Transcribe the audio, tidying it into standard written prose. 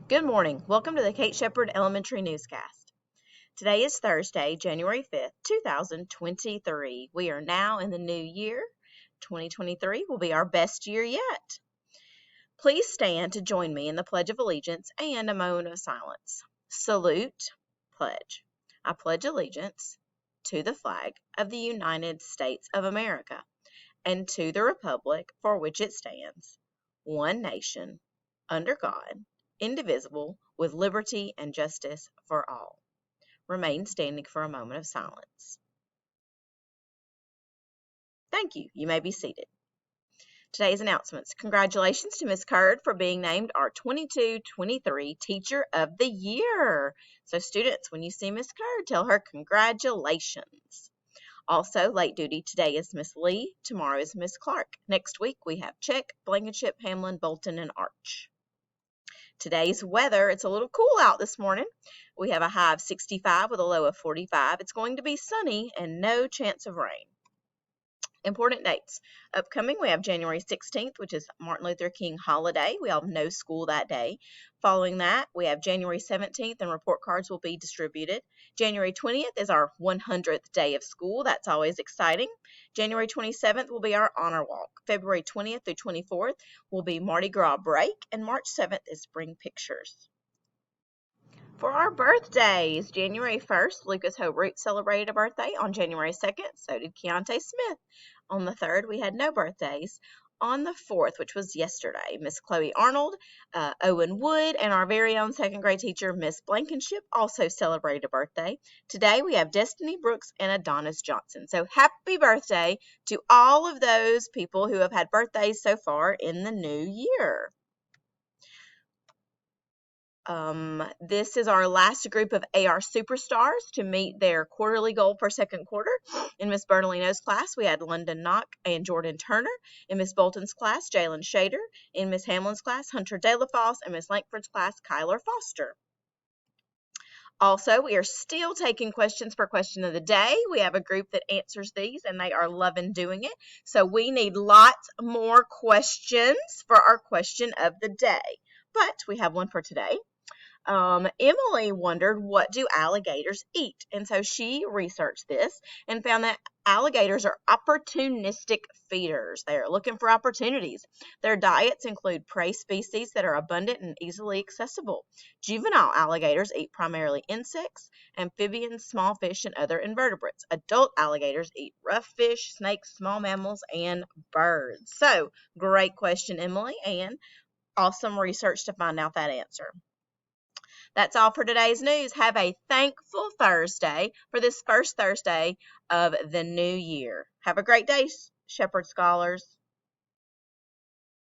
Good morning. Welcome to the Kate Shepherd Elementary Newscast. Today is Thursday, January 5th, 2023. We are now in the new year. 2023 will be our best year yet. Please stand to join me in the Pledge of Allegiance and a moment of silence. Salute, pledge. I pledge allegiance to the flag of the United States of America and to the republic for which it stands, one nation, under God, indivisible, with liberty and justice for all. Remain standing for a moment of silence. Thank you. You may be seated. Today's announcements. Congratulations to Ms. Curd for being named our 22-23 Teacher of the Year. So students, when you see Ms. Curd, tell her congratulations. Also, late duty today is Miss Lee. Tomorrow is Miss Clark. Next week we have Check, Blankenship, Hamlin, Bolton, and Arch. Today's weather, it's a little cool out this morning. We have a high of 65 with a low of 45. It's going to be sunny and no chance of rain. Important dates. Upcoming, we have January 16th, which is Martin Luther King holiday. We all have no school that day. Following that, we have January 17th, and report cards will be distributed. January 20th is our 100th day of school. That's always exciting. January 27th will be our honor walk. February 20th through 24th will be Mardi Gras break, and March 7th is spring pictures. For our birthdays, January 1st, Lucas Ho Root celebrated a birthday. On January 2nd, so did Keontae Smith. On the 3rd, we had no birthdays. On the 4th, which was yesterday, Miss Chloe Arnold, Owen Wood, and our very own second grade teacher, Miss Blankenship, also celebrated a birthday. Today, we have Destiny Brooks and Adonis Johnson. So happy birthday to all of those people who have had birthdays so far in the new year. This is our last group of AR superstars to meet their quarterly goal for second quarter. In Miss Bertolino's class, we had London Knock and Jordan Turner. In Miss Bolton's class, Jalen Shader. In Miss Hamlin's class, Hunter De La Fosse. And Miss Lankford's class, Kyler Foster. Also, we are still taking questions for question of the day. We have a group that answers these, and they are loving doing it. So we need lots more questions for our question of the day. But we have one for today. Emily wondered, what do alligators eat? And so she researched this and found that alligators are opportunistic feeders. They are looking for opportunities. Their diets include prey species that are abundant and easily accessible. Juvenile alligators eat primarily insects, amphibians, small fish, and other invertebrates. Adult alligators eat rough fish, snakes, small mammals, and birds. So, great question, Emily, and awesome research to find out that answer. That's all for today's news. Have a thankful Thursday for this first Thursday of the new year. Have a great day, Shepherd Scholars.